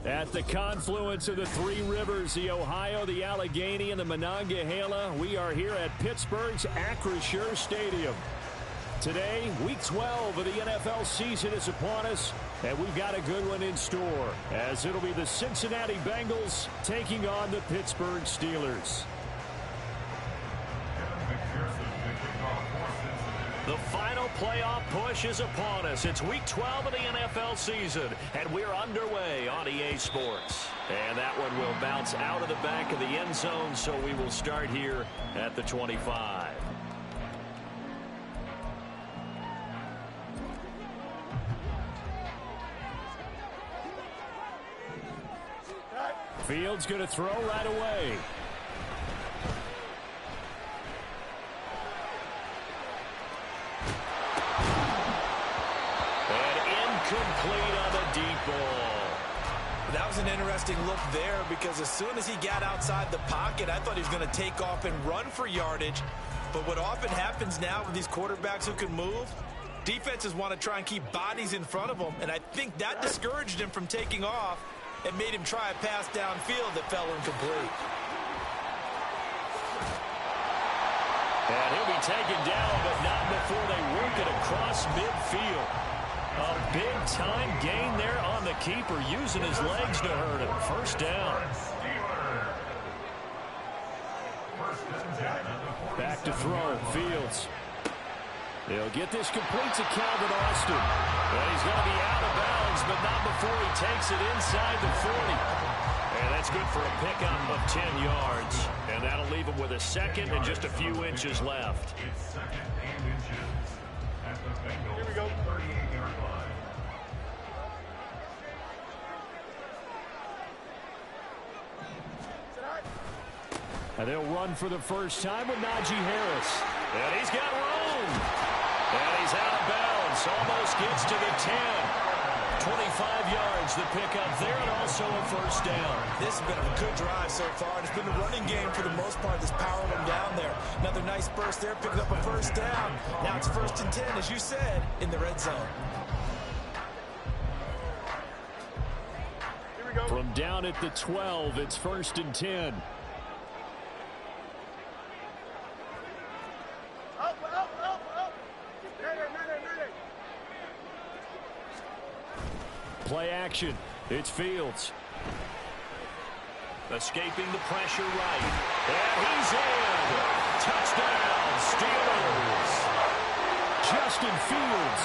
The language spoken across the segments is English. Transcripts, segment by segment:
At the confluence of the three rivers, the Ohio, the Allegheny, and the Monongahela, we are here at Pittsburgh's Acrisure Stadium. Today, Week 12 of the NFL season is upon us, and we've got a good one in store, as it'll be the Cincinnati Bengals taking on the Pittsburgh Steelers. The final playoff push is upon us. It's Week 12 of the NFL season, and we're underway on EA Sports. And that one will bounce out of the back of the end zone, so we will start here at the 25. Fields going to throw right away. Complete on the deep ball. That was an interesting look there because as soon as he got outside the pocket, I thought he was going to take off and run for yardage. But what often happens now with these quarterbacks who can move, defenses want to try and keep bodies in front of them, and I think that discouraged him from taking off and made him try a pass downfield that fell incomplete. And he'll be taken down, but not before they work it across midfield. A big-time gain there on the keeper, using his legs to hurt him. First down. Back to throw, Fields. They'll get this complete to Calvin Austin. And he's going to be out of bounds, but not before he takes it inside the 40. And that's good for a pickup of 10 yards. And that'll leave him with a second and just a few inches left. Here we go. And they'll run for the first time with Najee Harris. And he's got room. And he's out of bounds. Almost gets to the 10. 25 yards the pickup there, and also a first down. This has been a good drive so far. It's been a running game for the most part that's powered them down there. Another nice burst there, picking up a first down. Now it's 1st and 10, as you said, in the red zone. Here we go. From down at the 12, it's 1st and 10. Play action. It's Fields. Escaping the pressure right. And he's in. Touchdown, Steelers. Justin Fields.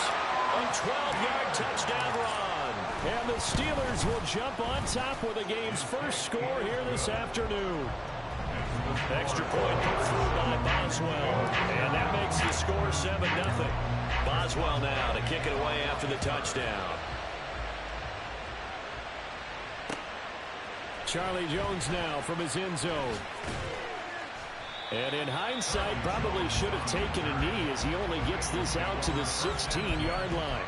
A 12-yard touchdown run. And the Steelers will jump on top with the game's first score here this afternoon. Extra point put through by Boswell. And that makes the score 7-0. Boswell now to kick it away after the touchdown. Charlie Jones now from his end zone. And in hindsight, probably should have taken a knee as he only gets this out to the 16-yard line.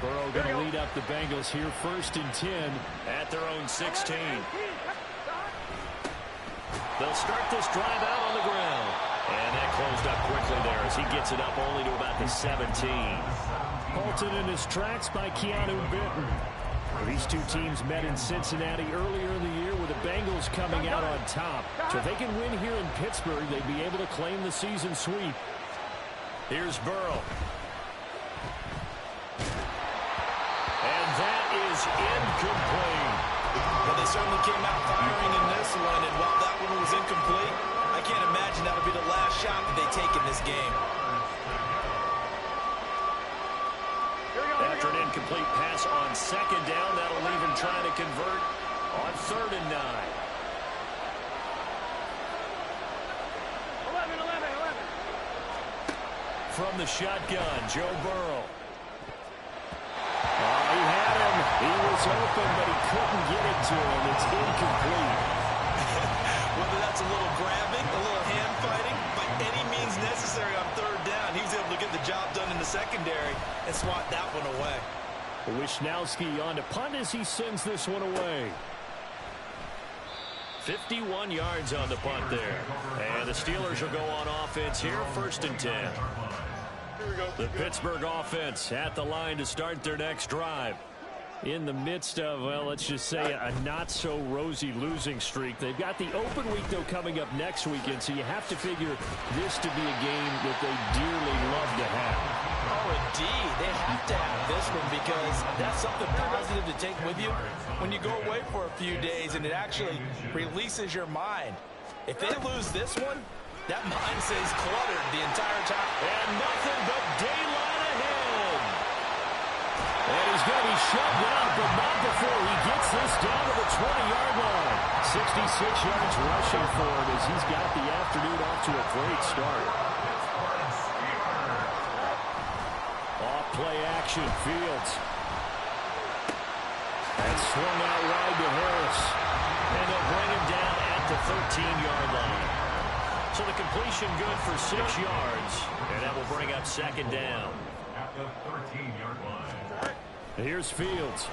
Burrow going to lead up the Bengals here, 1st and 10 at their own 16. They'll start this drive out on the ground. And that closed up quickly there as he gets it up only to about the 17. Halted in his tracks by Keanu Benton. These two teams met in Cincinnati earlier in the year with the Bengals coming out on top. So if they can win here in Pittsburgh, they'd be able to claim the season sweep. Here's Burrow. And that is incomplete. Well, they certainly came out firing in this one, and while that one was incomplete, I can't imagine that'll be the last shot that they take in this game. After an incomplete pass on 2nd down, that'll leave him trying to convert on 3rd and 9. 11. From the shotgun, Joe Burrow. Oh, he had him. He was was open, but he couldn't get it to him. It's incomplete. Whether that's a little grabbing, a little hand fighting, by any means necessary on third down, he was able to get the job done in the secondary and swat that one away. Wisnowski on to punt as he sends this one away. 51 yards on the punt there. And the Steelers will go on offense here, 1st and 10. The Pittsburgh offense at the line to start their next drive. In the midst of, well, let's just say a not-so-rosy losing streak. They've got the open week, though, coming up next weekend, so you have to figure this to be a game that they dearly love to have. Oh, indeed. They have to have this one because that's something positive to take with you when you go away for a few days, and it actually releases your mind. If they lose this one, that mind stays cluttered the entire time. And nothing but daylight ahead. And he's going to be shoved out, but not before he gets this down to the 20-yard line. 66 yards rushing for him as he's got the afternoon off to a great start. Off play action, Fields. And swung out wide to Harris. And they'll bring him down at the 13-yard line. So the completion good for 6 yards. And that will bring up 2nd down. At the 13-yard line. Here's Fields.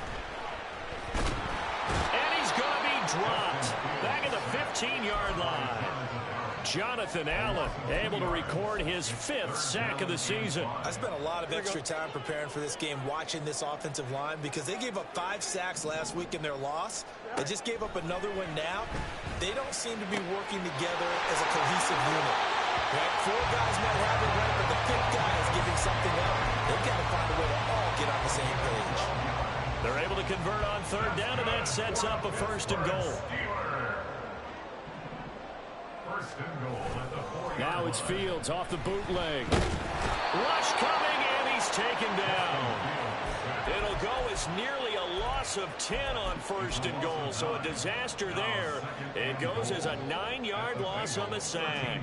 And he's going to be dropped. Back at the 15-yard line. Jonathan Allen able to record his 5th sack of the season. I spent a lot of extra time preparing for this game, watching this offensive line, because they gave up 5 sacks last week in their loss. They just gave up another one now. They don't seem to be working together as a cohesive unit. Right? 4 guys might have it right, but the 5th guy is giving something up. They've got to find a way to all get on the same page. They're able to convert on 3rd down, and that sets up a 1st and goal. Now it's Fields off the bootleg. Rush coming, and he's taken down. It'll go as nearly a loss of 10 on 1st and goal, so a disaster there. It goes as a 9-yard loss on the sack.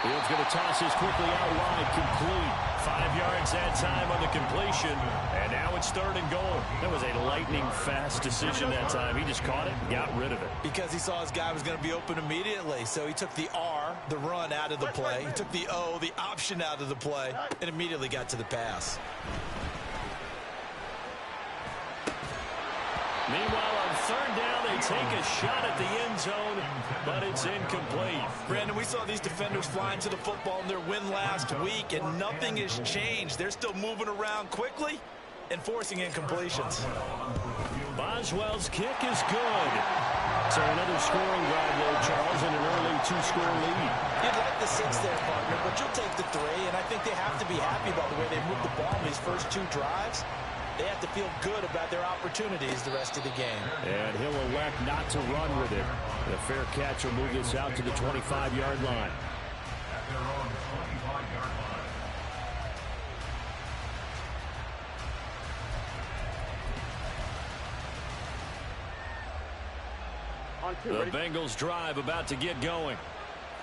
Fields going to toss this quickly out wide, complete. 5 yards that time on the completion, and now it's 3rd and goal. That was a lightning-fast decision that time. He just caught it and got rid of it. Because he saw his guy was going to be open immediately, so he took the R, the run, out of the play. He took the O, the option, out of the play, and immediately got to the pass. Meanwhile, on 3rd down, they take a shot at the end zone, but it's incomplete. Brandon, we saw these defenders flying to the football in their win last week, and nothing has changed. They're still moving around quickly and forcing incompletions. Boswell's kick is good. So another scoring drive there, Charles, and an early 2-score lead. You'd like the 6 there, partner, but you'll take the 3, and I think they have to be happy about the way they moved the ball in these first 2 drives. They have to feel good about their opportunities the rest of the game. And he'll elect not to run with it. And a fair catch will move this out to the 25-yard line. At their own 25-yard line. The Bengals drive about to get going.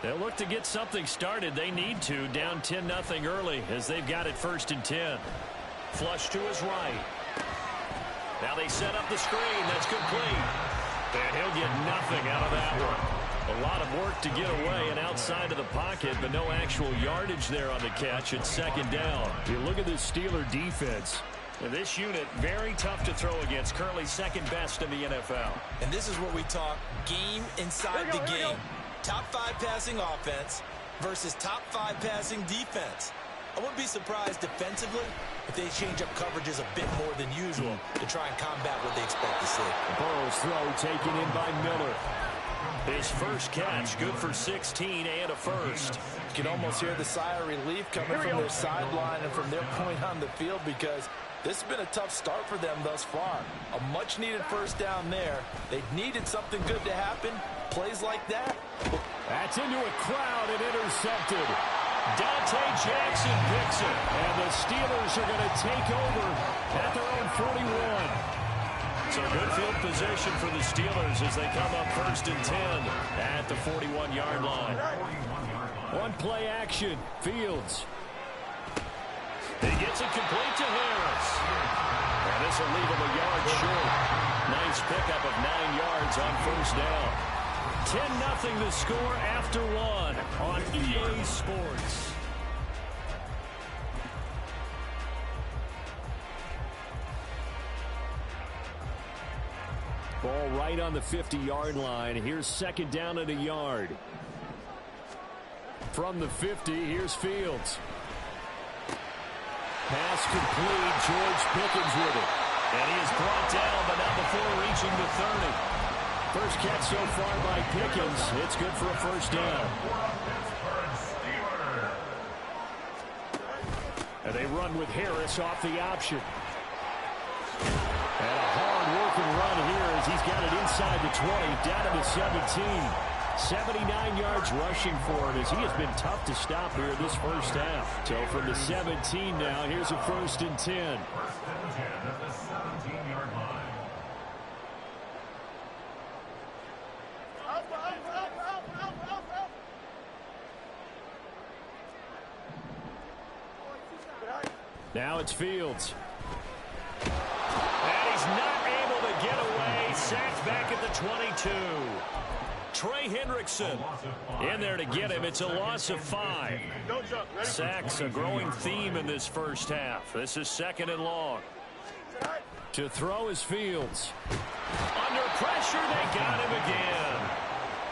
They'll look to get something started. They need to, down 10-0 early as they've got it 1st and 10. Flush to his right. Now they set up the screen. That's complete. And he'll get nothing out of that one. A lot of work to get away and outside of the pocket, but no actual yardage there on the catch. It's 2nd down. You look at this Steeler defense. This unit, very tough to throw against. Currently 2nd best in the NFL. And this is where we talk game inside the game. Top 5 passing offense versus top 5 passing defense. I wouldn't be surprised defensively if they change up coverages a bit more than usual to try and combat what they expect to see. Burrow's throw taken in by Miller. His first catch, good for 16 and a 1st. You can almost hear the sigh of relief coming from their sideline and from their point on the field, because this has been a tough start for them thus far. A much-needed 1st down there. They needed something good to happen. Plays like that. That's into a crowd and intercepted. Dante Jackson picks it, and the Steelers are going to take over at their own 41. So good field position for the Steelers as they come up 1st and 10 at the 41-yard line. One play action, Fields. He gets it complete to Harris. And this will leave him a yard short. Nice pickup of 9 yards on first down. 10-0 the score after one on EA Sports. Ball right on the 50-yard line. Here's second down and a yard. From the 50, here's Fields. Pass complete. George Pickens with it. And he is brought down, but not before reaching the 30. First catch so far by Pickens. It's good for a first down. And they run with Harris off the option. And a hard-working run here as he's got it inside the 20, down to the 17. 79 yards rushing for him as he has been tough to stop here this first half. So from the 17 now, here's a 1st and 10. First and 10 at the 17-yard line. Now it's Fields. And he's not able to get away. Sacked back at the 22. Trey Hendrickson in there to get him. It's a loss of 5. Sacks, a growing theme in this first half. This is 2nd and long. To throw is Fields. Under pressure, they got him again.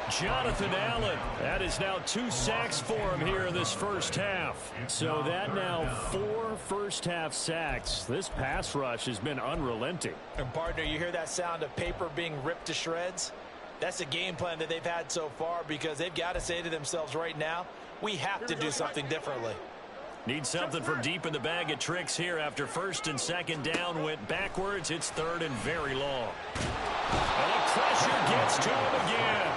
Jonathan Allen. That is now 2 sacks for him here in this first half. So that now 4 first-half sacks. This pass rush has been unrelenting. And, partner, you hear that sound of paper being ripped to shreds? That's the game plan that they've had so far because they've got to say to themselves right now, we have to do something differently. Need something from deep in the bag of tricks here after 1st and 2nd down went backwards. It's 3rd and very long. And the pressure gets to him again.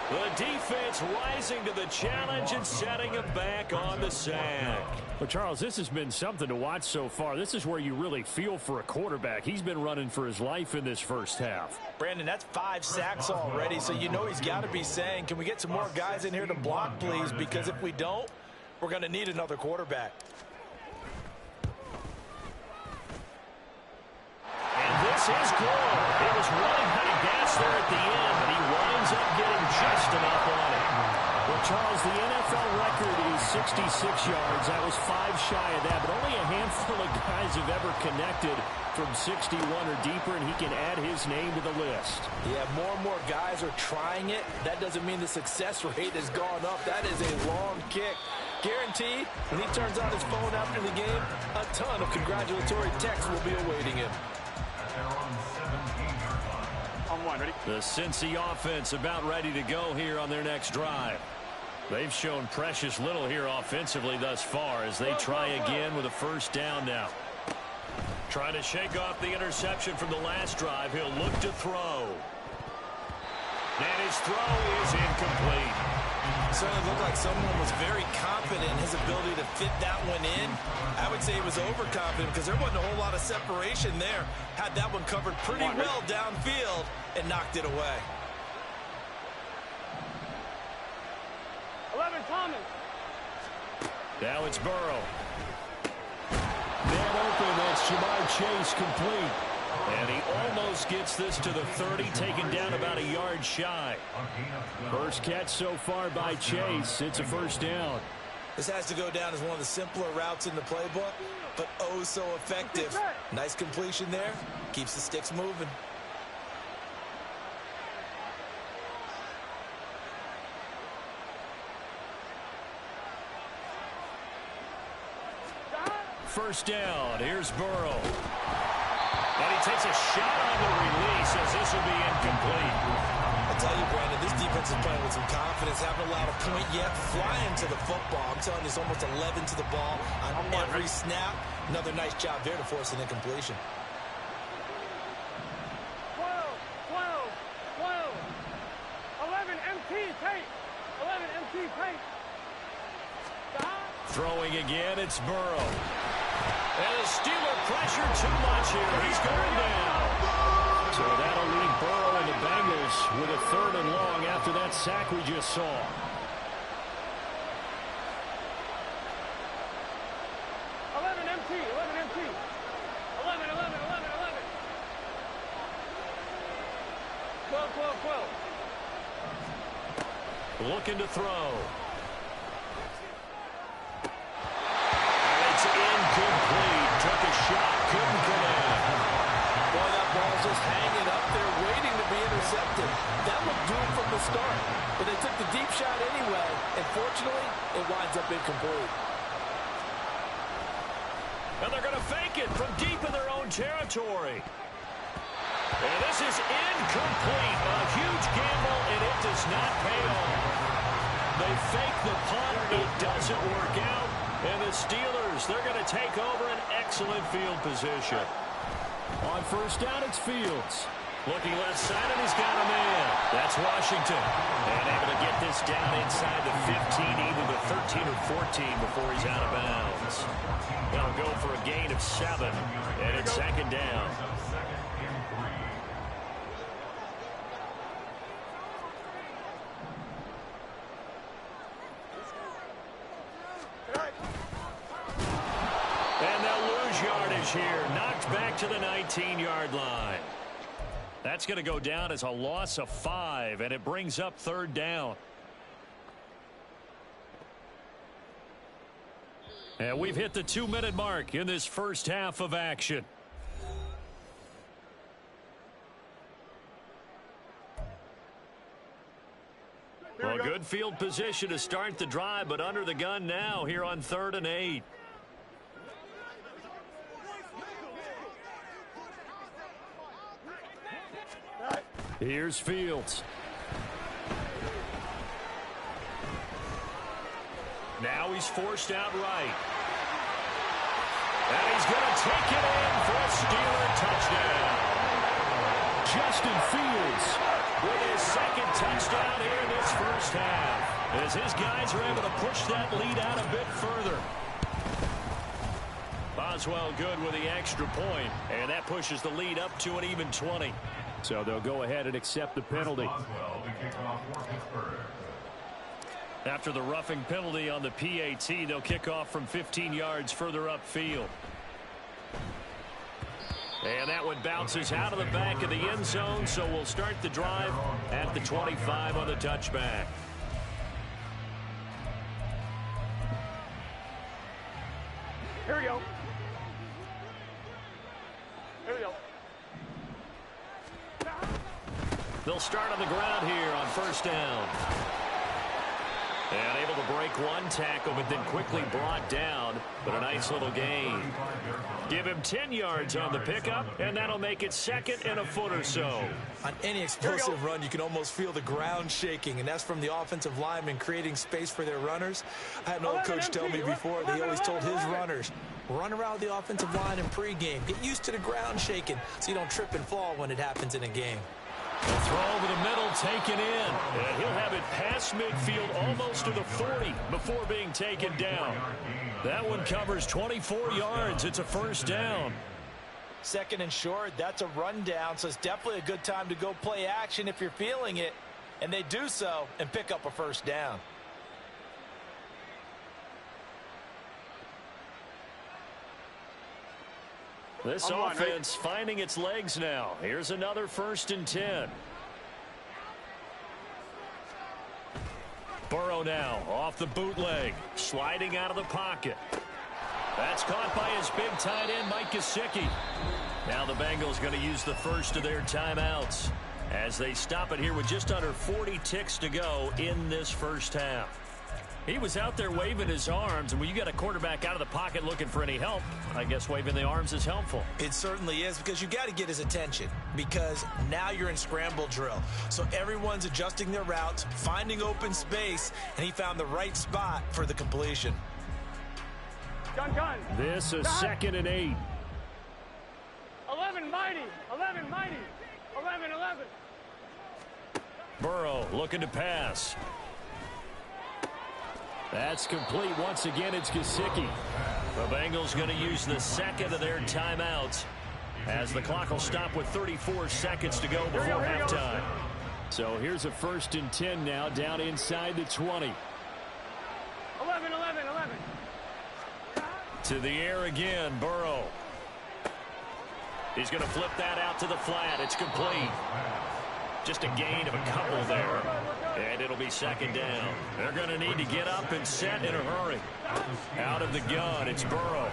The defense rising to the challenge and setting him back on the sack. Well, Charles, this has been something to watch so far. This is where you really feel for a quarterback. He's been running for his life in this first half. Brandon, that's 5 sacks already, so you know he's got to be saying, can we get some more guys in here to block, please? Because if we don't, we're going to need another quarterback. And this is good. It was running out of gas there at the end, but he winds up getting just enough on it. Well, Charles, the NFL record is 66 yards. That was 5 shy of that, but only a handful of guys have ever connected from 61 or deeper, and he can add his name to the list. Yeah, more and more guys are trying it. That doesn't mean the success rate has gone up. That is a long kick. Guaranteed, when he turns on his phone after the game, a ton of congratulatory texts will be awaiting him. The Cincy offense about ready to go here on their next drive. They've shown precious little here offensively thus far as they try again with a first down now. Trying to shake off the interception from the last drive. He'll look to throw. And his throw is incomplete. Certainly looked like someone was very confident in his ability to fit that one in. I would say he was overconfident because there wasn't a whole lot of separation there. Had that one covered pretty well downfield and knocked it away. 11 Thomas. Now it's Burrow. Man open, that's Ja'Marr Chase complete. And he almost gets this to the 30, taken down about a yard shy. First catch so far by Chase. It's a first down. This has to go down as one of the simpler routes in the playbook, but oh so effective. Nice completion there. Keeps the sticks moving. First down. Here's Burrow. And he takes a shot on the release as this will be incomplete. I tell you, Brandon, this defense is playing with some confidence. Haven't allowed a point yet. Flying to the football. I'm telling you, it's almost 11 to the ball on every snap. Another nice job there to force an incompletion. 12, 11 MT tape. 11 MT tape. Throwing again, it's Burrow. And the Steeler pressure too much here. He's going down. So that'll leave Burrow and the Bengals with a 3rd and long after that sack we just saw. MT, 11 MT. 11, 11, 11, 11. 12, 12, 12. Looking to throw. It's incomplete. Took a shot, couldn't connect. Boy, that ball's just hanging up there waiting to be intercepted. That looked doomed from the start, but they took the deep shot anyway, and fortunately, it winds up incomplete. And they're going to fake it from deep in their own territory. And this is incomplete. A huge gamble, and it does not pay off. They fake the punt. It doesn't work out. And the Steelers, they're going to take over an excellent field position. On first down, it's Fields. Looking left side, and he's got a man. That's Washington. And able to get this down inside the 15, either the 13 or 14 before he's out of bounds. They'll go for a gain of 7, and it's second down. And they'll lose yardage here. Knocked back to the 19-yard line. That's going to go down as a loss of 5, and it brings up third down. And we've hit the 2-minute mark in this first half of action. Well, good field position to start the drive, but under the gun now here on 3rd and 8. Here's Fields. Now he's forced out right. And he's going to take it in for a Steeler touchdown. Justin Fields with his second touchdown here in this first half, as his guys are able to push that lead out a bit further. Boswell good with the extra point, and that pushes the lead up to an even 20. So they'll go ahead and accept the penalty. After the roughing penalty on the PAT, they'll kick off from 15 yards further upfield. And that one bounces out of the back of the end zone, so we'll start the drive at the 25 on the touchback. Here we go. Here we go. They'll start on the ground here on first down. And able to break one tackle, but then quickly brought down. But a nice little gain. Give him 10 yards on the pickup, and that'll make it 2nd and a foot or so. On any explosive run, you can almost feel the ground shaking, and that's from the offensive linemen creating space for their runners. I had an old coach tell me before that he always told his runners, run around the offensive line in pregame. Get used to the ground shaking so you don't trip and fall when it happens in a game. Throw over the middle, taken in. And he'll have it past midfield almost to the 40 before being taken down. That one covers 24 yards. It's a first down. 2nd and short, that's a rundown, so it's definitely a good time to go play action if you're feeling it. And they do so and pick up a first down. This offense finding its legs now. Here's another 1st and 10. Burrow now off the bootleg, sliding out of the pocket. That's caught by his big tight end, Mike Gesicki. Now the Bengals going to use the first of their timeouts as they stop it here with just under 40 ticks to go in this first half. He was out there waving his arms, and when you got a quarterback out of the pocket looking for any help, I guess waving the arms is helpful. It certainly is, because you got to get his attention, because now you're in scramble drill. So everyone's adjusting their routes, finding open space, and he found the right spot for the completion. Gun. This is 2nd and 8. 11 mighty. 11 mighty. 11. Burrow looking to pass. That's complete. Once again, it's Gesicki. The Bengals going to use the 2nd of their timeouts as the clock will stop with 34 seconds to go before halftime. So here's a 1st and 10 now down inside the 20. 11. To the air again, Burrow. He's going to flip that out to the flat. It's complete. Just a gain of a couple there. And it'll be second down. They're going to need to get up and set in a hurry. Out of the gun, it's Burrow.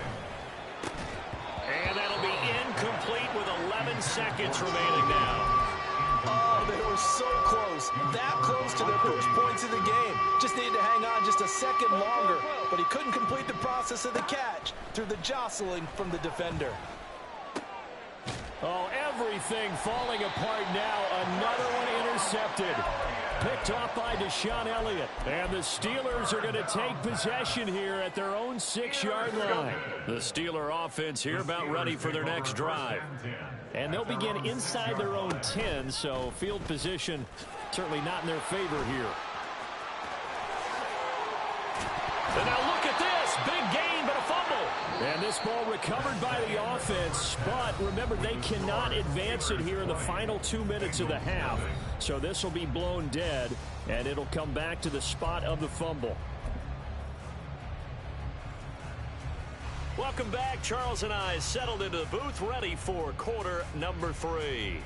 And that'll be incomplete with 11 seconds remaining now. Oh, they were so close. That close to their first points of the game. Just needed to hang on just a second longer. But he couldn't complete the process of the catch through the jostling from the defender. Oh, everything falling apart now. Another one intercepted. Picked off by Deshaun Elliott. And the Steelers are going to take possession here at their own 6-yard line. The Steeler offense here about ready for their next drive. And they'll begin inside their own 10, so field position certainly not in their favor here. And now look at this. Big gain, but a fumble. And this ball recovered by the offense. But remember, they cannot advance it here in the final 2 minutes of the half. So this will be blown dead, and it'll come back to the spot of the fumble. Welcome back. Charles and I settled into the booth, ready for quarter number 3.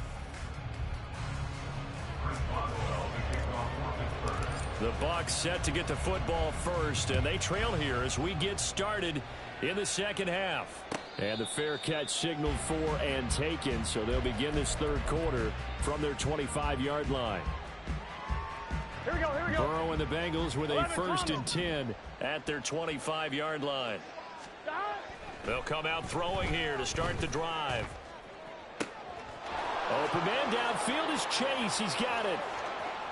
The Bucs set to get the football first, and they trail here as we get started in the second half. And the fair catch signaled for and taken, so they'll begin this third quarter from their 25-yard line. Here we go, here we go. Burrow and the Bengals with a 1st and 10 at their 25-yard line. They'll come out throwing here to start the drive. Open man downfield is Chase. He's got it.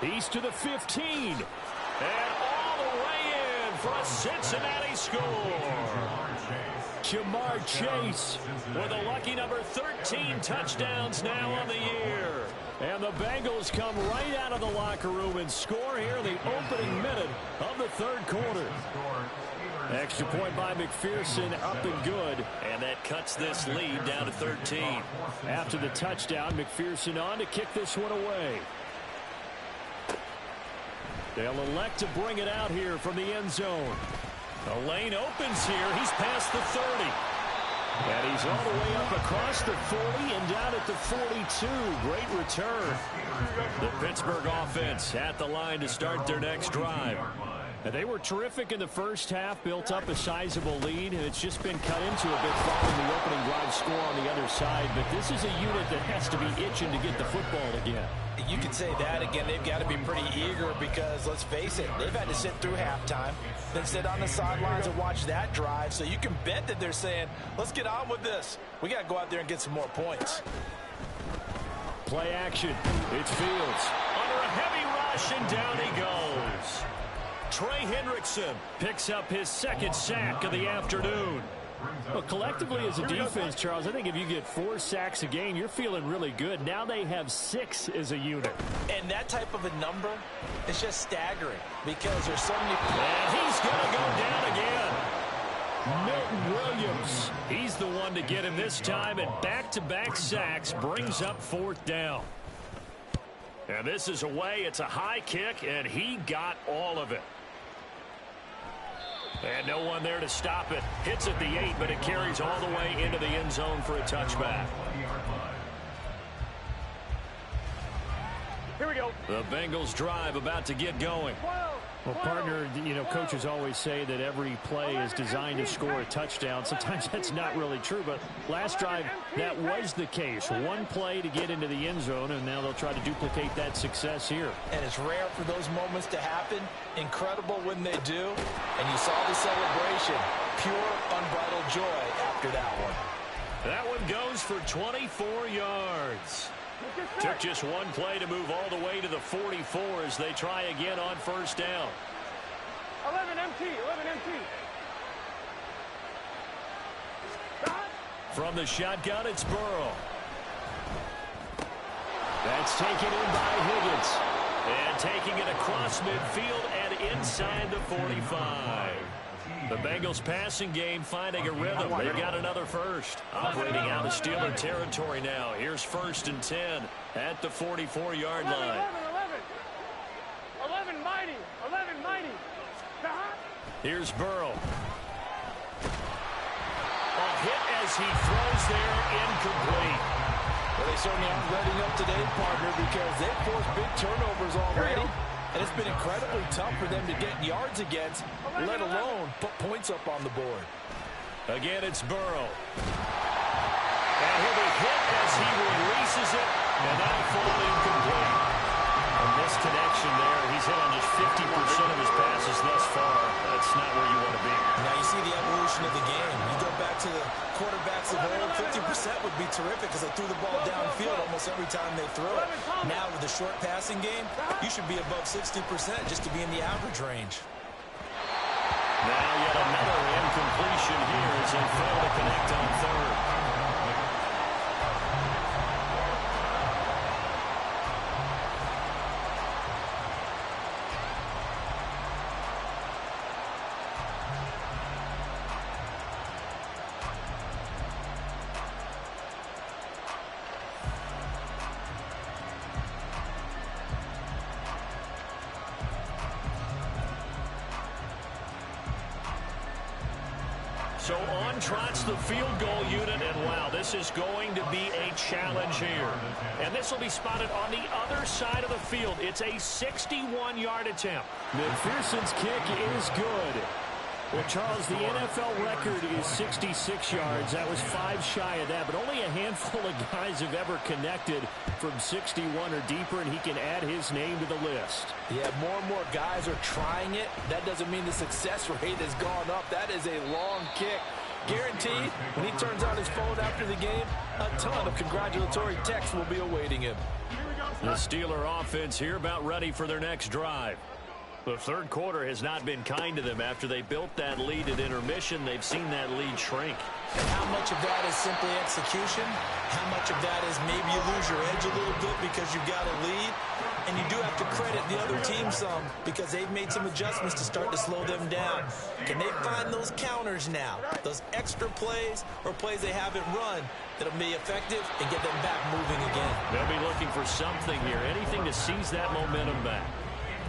He's to the 15. And all the way in for a Cincinnati score. Ja'Marr Chase with a lucky number 13 touchdowns now on the year. And the Bengals come right out of the locker room and score here in the opening minute of the third quarter. Extra point by McPherson, up and good. And that cuts this lead down to 13. After the touchdown, McPherson on to kick this one away. They'll elect to bring it out here from the end zone. The lane opens here. He's past the 30. And he's all the way up across the 40 and down at the 42. Great return. The Pittsburgh offense at the line to start their next drive. They were terrific in the first half, built up a sizable lead, and it's just been cut into a bit following the opening drive score on the other side. But this is a unit that has to be itching to get the football again. You could say that again. They've got to be pretty eager because, let's face it, they've had to sit through halftime, then sit on the sidelines and watch that drive. So you can bet that they're saying, let's get on with this. We got to go out there and get some more points. Play action. It's Fields. Under a heavy rush, and down he goes. Trey Hendrickson picks up his 2nd sack of the afternoon. Well, collectively as a defense, Charles, I think if you get 4 sacks a game, you're feeling really good. Now they have 6 as a unit. And that type of a number is just staggering because there's so many. And he's going to go down again. Milton Williams, he's the one to get him this time, and back-to-back sacks brings up 4th down. And this is away. It's a high kick, and he got all of it. And no one there to stop it. Hits at the 8, but it carries all the way into the end zone for a touchback. Here we go. The Bengals drive about to get going. Well, partner, you know, coaches always say that every play is designed to score a touchdown. Sometimes that's not really true, but last drive, that was the case. One play to get into the end zone, and now they'll try to duplicate that success here. And it's rare for those moments to happen. Incredible when they do. And you saw the celebration. Pure, unbridled joy after that one. That one goes for 24 yards. Took just one play to move all the way to the 44 as they try again on 1st down. 11 MT, 11 MT. From the shotgun, it's Burrow. That's taken in by Higgins. And taking it across midfield and inside the 45. The Bengals passing game finding a rhythm. They've got another first. Operating out of Steeler territory now. Here's 1st and 10 at the 44-yard line. 11 mighty. 11 mighty. Here's Burrow. He throws there, incomplete. Well, they certainly aren't letting up today, partner, because they've forced big turnovers already. And it's been incredibly tough for them to get yards against, let alone put points up on the board. Again, it's Burrow. And he'll be hit as he releases it, and that'll fall incomplete. A missed connection there. He's hit on just 50% of his passes thus far. That's not where you want to be. Now you see the evolution of the game. You go back to the quarterbacks of old, 50% would be terrific because they threw the ball downfield almost every time they throw it. Now with the short passing game, you should be above 60% just to be in the average range. Now yet another incompletion here as they fail to connect on third. So on trots the field goal unit, and wow, this is going to be a challenge here. And this will be spotted on the other side of the field. It's a 61-yard attempt. McPherson's kick is good. Well, Charles, the NFL record is 66 yards. That was 5 shy of that, but only a handful of guys have ever connected from 61 or deeper, and he can add his name to the list. Yeah, more and more guys are trying it. That doesn't mean the success rate has gone up. That is a long kick. Guaranteed, when he turns on his phone after the game, a ton of congratulatory texts will be awaiting him. The Steeler offense here about ready for their next drive. The third quarter has not been kind to them. After they built that lead at intermission, they've seen that lead shrink. And how much of that is simply execution? How much of that is maybe you lose your edge a little bit because you've got a lead? And you do have to credit the other team some because they've made some adjustments to start to slow them down. Can they find those counters now, those extra plays or plays they haven't run that'll be effective and get them back moving again? They'll be looking for something here, anything to seize that momentum back.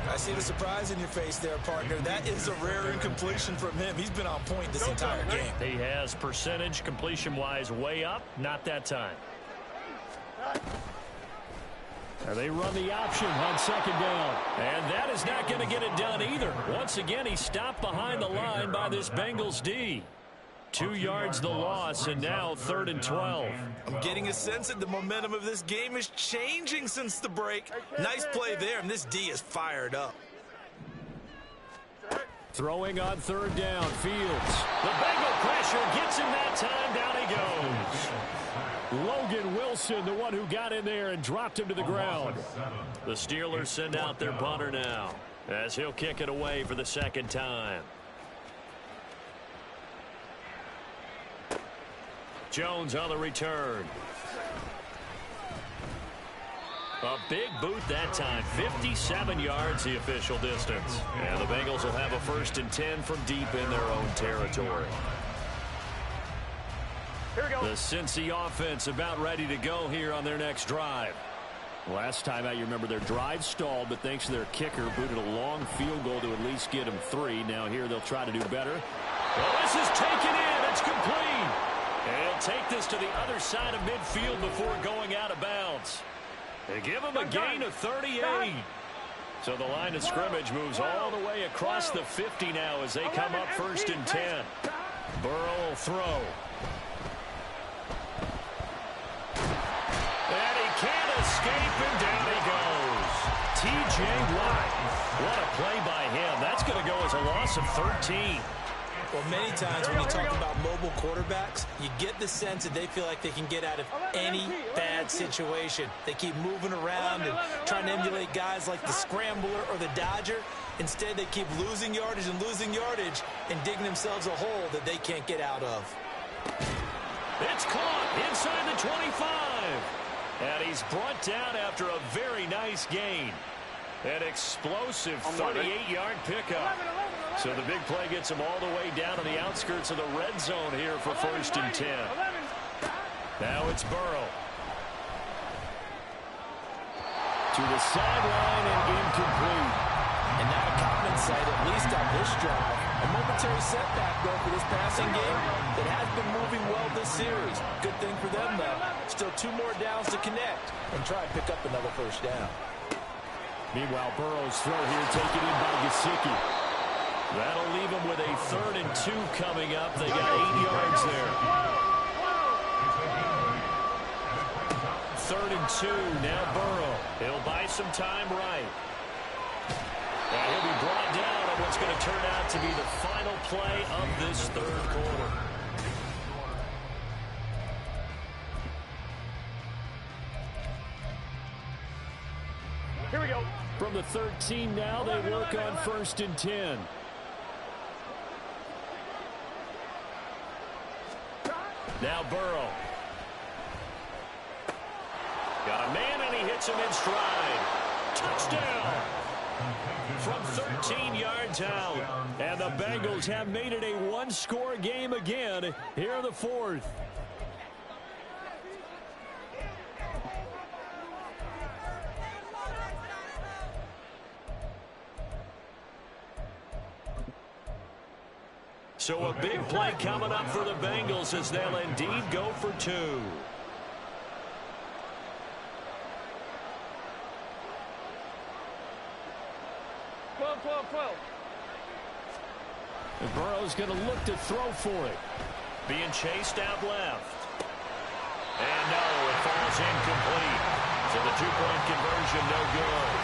I see the surprise in your face there, partner. That is a rare incompletion from him. He's been on point this entire game. He has percentage completion-wise way up. Not that time. Now they run the option on second down. And that is not going to get it done either. Once again, he stopped behind the line by this Bengals D. 2 yards the loss, and now 3rd and 12. I'm getting a sense that the momentum of this game is changing since the break. Nice play there, and this D is fired up. Throwing on 3rd down, Fields. The Bengal pressure gets him that time. Down he goes. Logan Wilson, the one who got in there and dropped him to the ground. The Steelers send out their punter now as he'll kick it away for the second time. Jones on the return. A big boot that time. 57 yards the official distance. And the Bengals will have a 1st and 10 from deep in their own territory. Here we go. The Cincy offense about ready to go here on their next drive. Last time out, you remember their drive stalled, but thanks to their kicker, booted a long field goal to at least get them 3. Now here they'll try to do better. Well, this is taken in. It's complete. And he'll take this to the other side of midfield before going out of bounds. They give him a gain of 38. So the line of scrimmage moves all the way across the 50 now as they come up 1st and 10. Burrow will throw. And he can't escape, and down he goes. T.J. Watt. What a play by him. That's going to go as a loss of 13. Well, many times when you talk about mobile quarterbacks, you get the sense that they feel like they can get out of any bad situation. They keep moving around and trying to emulate guys like the Scrambler or the Dodger. Instead, they keep losing yardage and digging themselves a hole that they can't get out of. It's caught inside the 25. And he's brought down after a very nice gain. An explosive 38-yard pickup. So the big play gets him all the way down to the outskirts of the red zone here for 1st and 10. Now it's Burrow. To the sideline and incomplete. And not a common sight, at least on this drive. A momentary setback, though, for this passing game. It has been moving well this series. Good thing for them, though. Still 2 more downs to connect and try and pick up another first down. Meanwhile, Burrow's throw here taken in by Gesicki. That'll leave them with a 3rd and 2 coming up. They got 8 yards there. 3rd and 2, now Burrow. He'll buy some time right. And he'll be brought down on what's going to turn out to be the final play of this 3rd quarter. Here we go. From the 13 now, they work on 1st and 10. Now Burrow. Got a man, and he hits him in stride. Touchdown! From 13 yards out. And the Bengals have made it a 1-score game again here in the 4th. So a big play coming up for the Bengals as they'll indeed go for 2. 12. And Burrow's going to look to throw for it. Being chased out left. And no, it falls incomplete. So the 2-point conversion no good.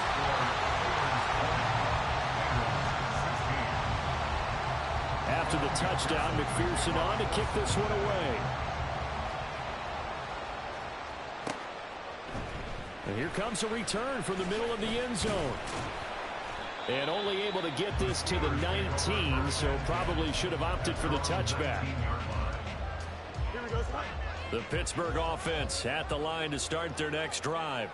After the touchdown, McPherson on to kick this one away. And here comes a return from the middle of the end zone. And only able to get this to the 19, so probably should have opted for the touchback. Here we go. The Pittsburgh offense at the line to start their next drive.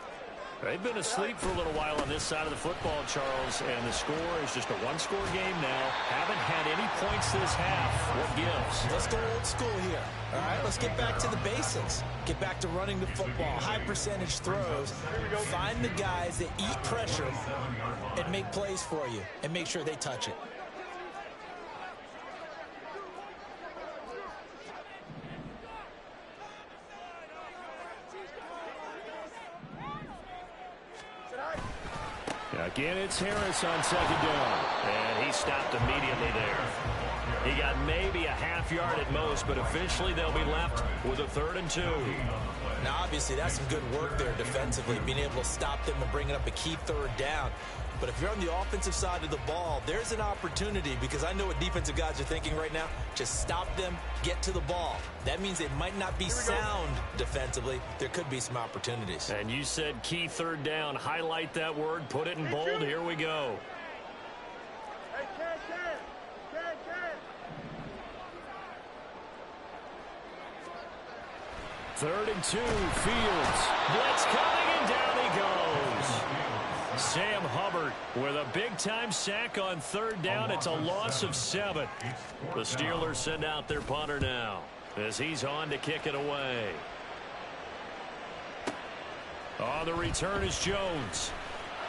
They've been asleep for a little while on this side of the football, Charles, and the score is just a 1-score game now. Haven't had any points this half. What gives? Let's go old school here. All right, let's get back to the basics. Get back to running the football, high percentage throws. Find the guys that eat pressure and make plays for you and make sure they touch it. Again, it's Harris on 2nd down. And he stopped immediately there. He got maybe a half yard at most, but officially they'll be left with a 3rd and 2. Now, obviously, that's some good work there defensively, being able to stop them and bringing up a key 3rd down. But if you're on the offensive side of the ball, there's an opportunity, because I know what defensive guys are thinking right now. Just stop them, get to the ball. That means it might not be sound defensively. There could be some opportunities. And you said key 3rd down. Highlight that word. Put it in bold. Here we go. Hey, Ken. 3rd and 2, Fields. Blitz coming, and down he goes. Sam Hubbard with a big-time sack on 3rd down. It's a loss of 7. The Steelers send out their punter now as he's on to kick it away. On the return is Jones.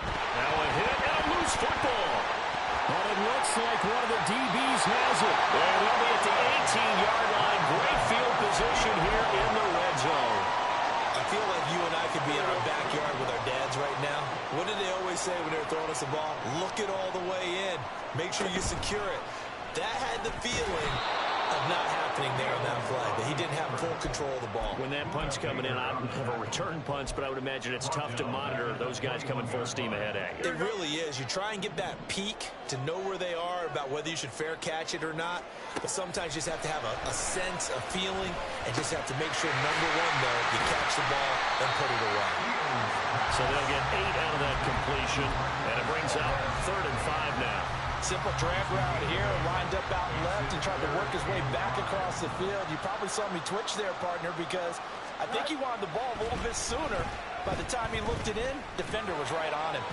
Now a hit and a loose football. But it looks like one of the DBs has it. And he'll be at the 18-yard line. Great field position here in the red zone. I feel like you and I could be in our backyard with our dads right now. What did they always say when they were throwing us the ball? Look it all the way in. Make sure you secure it. That had the feeling of not happening there on that play, that he didn't have full control of the ball. When that punt's coming in, I don't have a return punch, but I would imagine it's tough to monitor those guys coming full steam ahead at you. It really is. You try and get that peek to know where they are, about whether you should fair catch it or not. But sometimes you just have to have a sense, a feeling, and just have to make sure, number one, though, you catch the ball and put it away. So they'll get 8 out of that completion, and it brings out 3rd and 5 now. Simple drag route here, lined up out left and tried to work his way back across the field. You probably saw me twitch there, partner, because I think he wanted the ball a little bit sooner. By the time he looked it in, defender was right on him.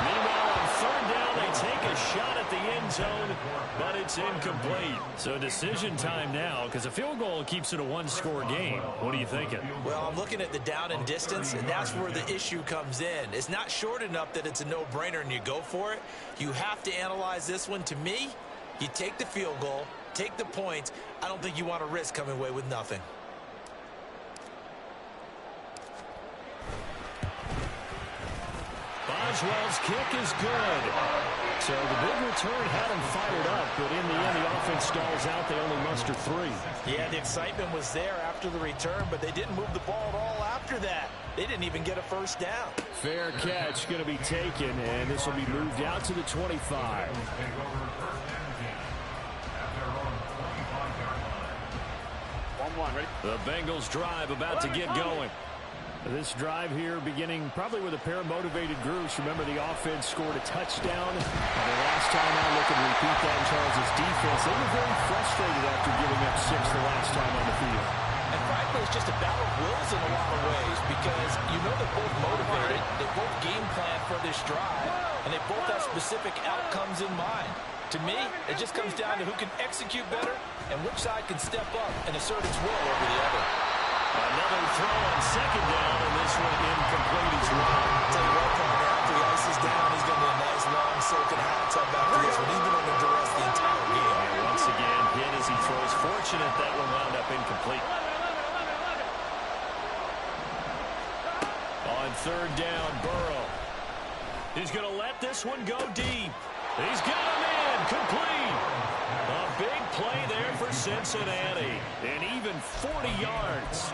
Meanwhile, on 3rd down, they take a shot at the end zone, but it's incomplete. So decision time now, because a field goal keeps it a 1-score game. What are you thinking? Well, I'm looking at the down and distance, and that's where the issue comes in. It's not short enough that it's a no-brainer and you go for it. You have to analyze this one, to me, You take the field goal, take the points. I don't think you want to risk coming away with nothing. Boswell's kick is good. So the big return had him fired up, but in the end, the offense stalls out. They only muster 3. Yeah, the excitement was there after the return, but they didn't move the ball at all after that. They didn't even get a first down. Fair catch going to be taken, and this will be moved out to the 25. Ready? The Bengals drive about to get going. This drive here beginning probably with a pair of motivated groups. Remember, the offense scored a touchdown. The last time out, look and repeat that in Charles' defense. They were very frustrated after giving up 6 the last time on the field. And frankly, it's just a battle of wills in a lot of ways because you know they're both motivated, they both game plan for this drive, and they both have specific outcomes in mind. To me, it just comes down to who can execute better and which side can step up and assert its will over the other. Another throw on second down, and this one incomplete as well. I'll tell you what, Palmer, after the ice is down, he's going to be a nice long silken hot tub after this one. He's been under duress the entire game. And once again, hit as he throws. Fortunate that one wound up incomplete. On third down, Burrow. He's going to let this one go deep. He's got him in, complete. A big play there for Cincinnati, and even 40 yards.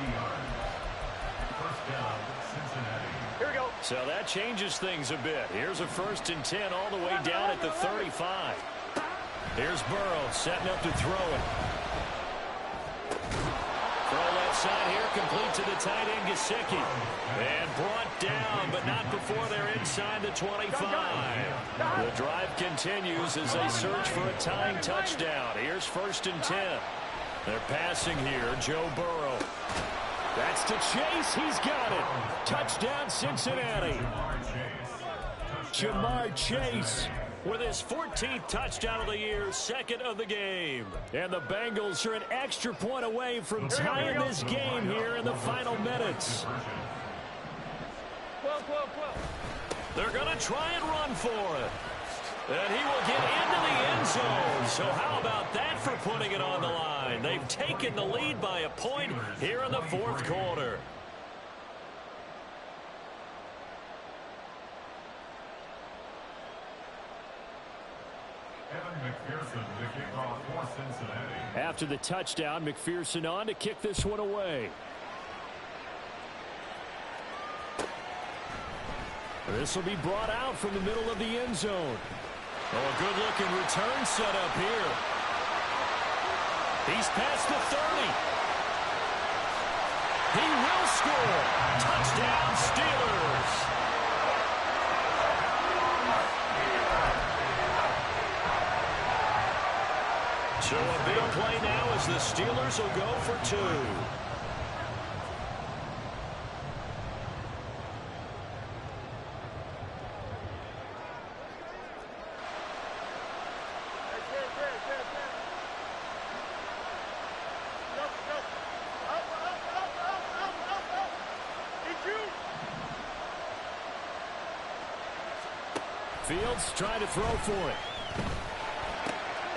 Here we go. So that changes things a bit. Here's a 1st and 10 all the way down at the 35. Here's Burrow setting up to throw it. Throw left side here, complete to the tight end, Gesicki. And brought down, but not before they're inside the 25. The drive continues as they search for a tying touchdown. Here's 1st and 10. They're passing here, Joe Burrow. That's to Chase. He's got it. Touchdown, Cincinnati. Jamar Chase with his 14th touchdown of the year, 2nd of the game. And the Bengals are an extra point away from tying this game here in the final minutes. They're going to try and run for it. And he will get into the end zone. So how about that for putting it on the line? They've taken the lead by a point here in the 4th quarter. After the touchdown, McPherson on to kick this one away. This will be brought out from the middle of the end zone. Oh, a good-looking return set up here. He's past the 30. He will score. Touchdown, Steelers. So a big play now as the Steelers will go for 2. Fields trying to throw for it.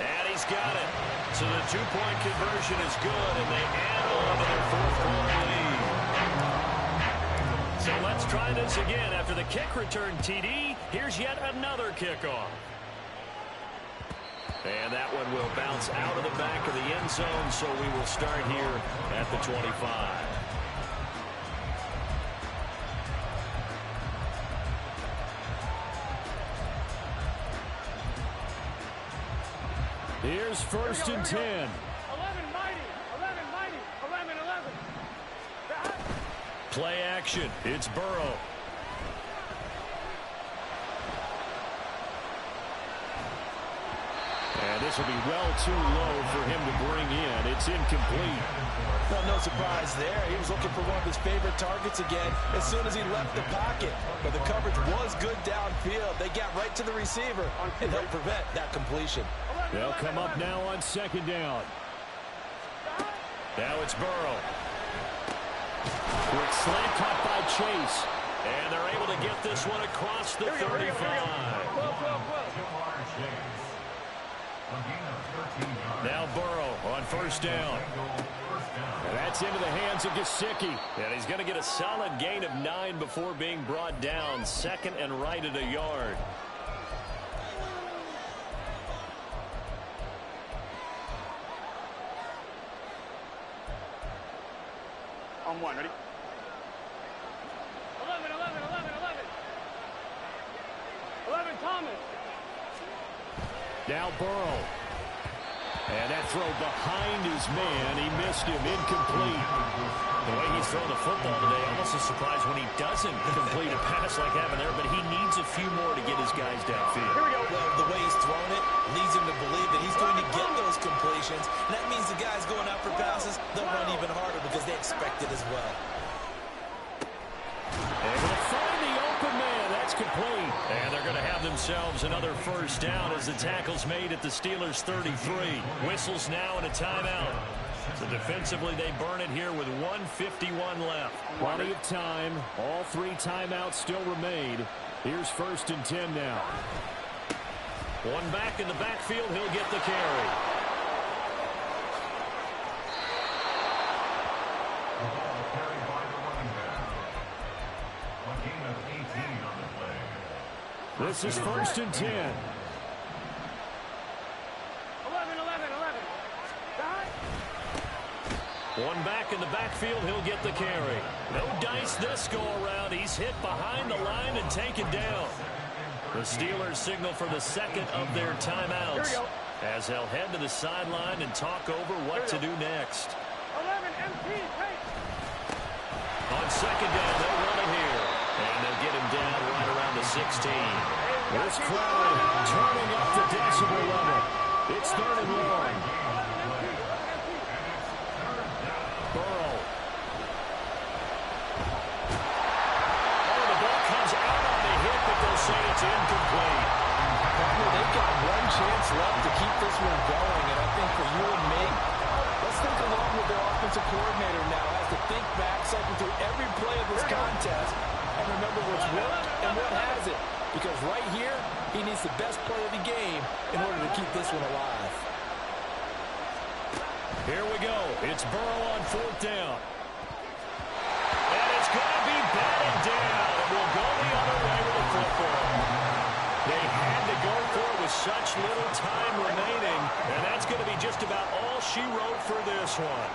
And he's got it. So the 2-point conversion is good, and they add on to their 4th quarter lead. So let's try this again. After the kick return TD, here's yet another kickoff. And that one will bounce out of the back of the end zone, so we will start here at the 25. Here's 1st and 10. 11 mighty. 11 mighty. 11. Play action. It's Burrow. And this will be well too low for him to bring in. It's incomplete. Well, no surprise there. He was looking for one of his favorite targets again as soon as he left the pocket. But the coverage was good downfield. They got right to the receiver and helped prevent that completion. They'll come up now on 2nd down. Now it's Burrow. Quick slant caught by Chase. And they're able to get this one across the 35. Now Burrow on first down. And that's into the hands of Gesicki. And he's going to get a solid gain of 9 before being brought down. Second and right at a yard. On one, ready? 11, 11, 11, 11. 11, Thomas. Now Burrow. And that throw behind his man. He missed him. Incomplete. The way he's thrown the football today, almost a surprise when he doesn't complete a pass like having there, but he needs a few more to get his guys downfield. Here we go. Well, the way he's thrown it leads him to believe that he's going to get those completions. And that means the guys going out for passes, they'll run even harder because they expect it as well. Able to find the open man. That's complete. And they're going to have themselves another first down as the tackle's made at the Steelers' 33. Whistles now and a timeout. So defensively, they burn it here with 1:51 left. Plenty of time. All 3 timeouts still remain. Here's 1st and 10 now. One back in the backfield. He'll get the carry. This is 1st and 10. 11, 11, 11. God. One back in the backfield. He'll get the carry. No dice this go around. He's hit behind the line and taken down. The Steelers signal for the second of their timeouts as they'll head to the sideline and talk over what to do next. 11, MT, take. On second down, they'll run it here. And they'll get him down right around the 16. This crowd turning up the decibel level. It's 3rd and long. Burrow. Oh, the ball comes out on the hit, but they'll say it's incomplete. Partner, they've got one chance left to keep this one going, and I think for you and me, let's think along with their offensive coordinator now as to think back, cycle through every play of this contest, and remember what's worked and what hasn't. Because right here, he needs the best play of the game in order to keep this one alive. Here we go. It's Burrow on 4th down. And it's going to be batted down. And we'll go the other way with the football. They had to go for it with such little time remaining. And that's going to be just about all she wrote for this one.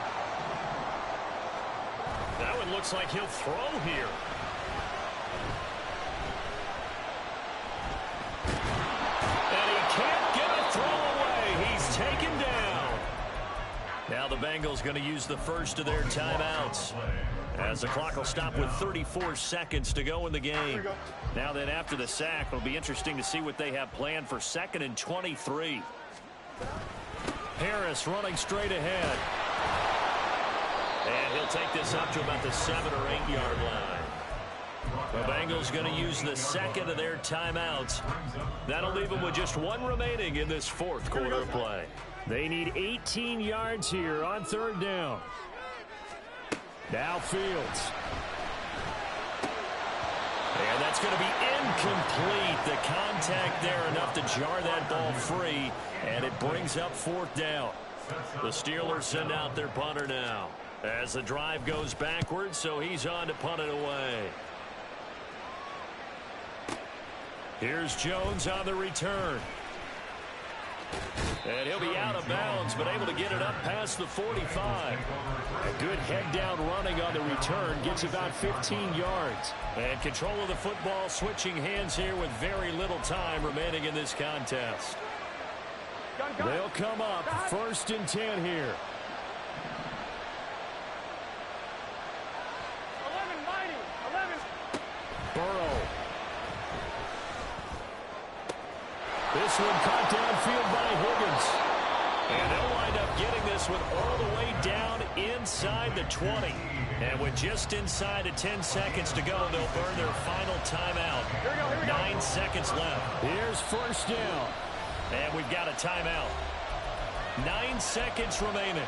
That one looks like he'll throw here. And he can't get a throw away. He's taken down. Now the Bengals going to use the first of their timeouts as the clock will stop with 34 seconds to go in the game. Now then, after the sack, it'll be interesting to see what they have planned for 2nd and 23. Harris running straight ahead. And he'll take this up to about the 7 or 8 yard line. The Bengals going to use the second of their timeouts. That'll leave them with just 1 remaining in this 4th quarter of play. They need 18 yards here on 3rd down. Now Fields. And that's going to be incomplete. The contact there enough to jar that ball free. And it brings up 4th down. The Steelers send out their punter now as the drive goes backwards, so he's on to punt it away. Here's Jones on the return. And he'll be out of bounds, but able to get it up past the 45. A good head-down running on the return. Gets about 15 yards. And control of the football switching hands here with very little time remaining in this contest. They'll come up 1st and 10 here. 11, mighty. 11. Burrow. This one caught downfield by Higgins. And they'll wind up getting this one all the way down inside the 20. And with just inside of 10 seconds to go, they'll burn their final timeout. Here we go. 9 seconds left. Here's 1st down. And we've got a timeout. 9 seconds remaining.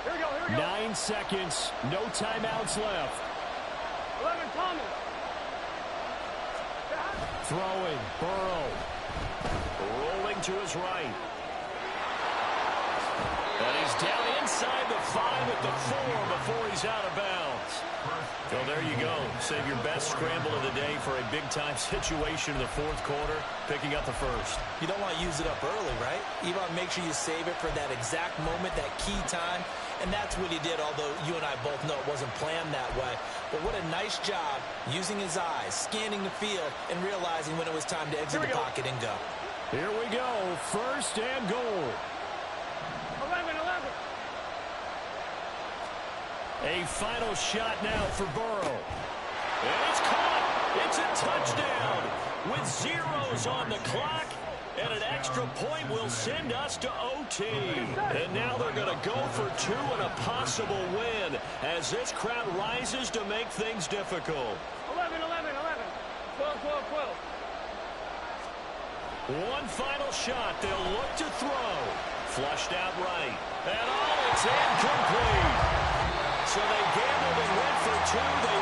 Here we go. 9 seconds. No timeouts left. 11, Thomas. Throwing. Burrow. Rolling to his right. And he's down inside the 5 at the 4 before he's out of bounds. So there you go. Save your best scramble of the day for a big-time situation in the fourth quarter, picking up the first. You don't want to use it up early, right? You want to make sure you save it for that exact moment, that key time. And that's what he did, although you and I both know it wasn't planned that way. But what a nice job using his eyes, scanning the field, and realizing when it was time to exit the pocket and go. Here we go. First and goal. 11. A final shot now for Burrow. And it's caught. It's a touchdown with zeros on the clock. And an extra point will send us to OT. And now they're going to go for 2 and a possible win as this crowd rises to make things difficult. 11. 12. One final shot. They'll look to throw. Flushed out right. And it's incomplete. So they gambled and went for 2. They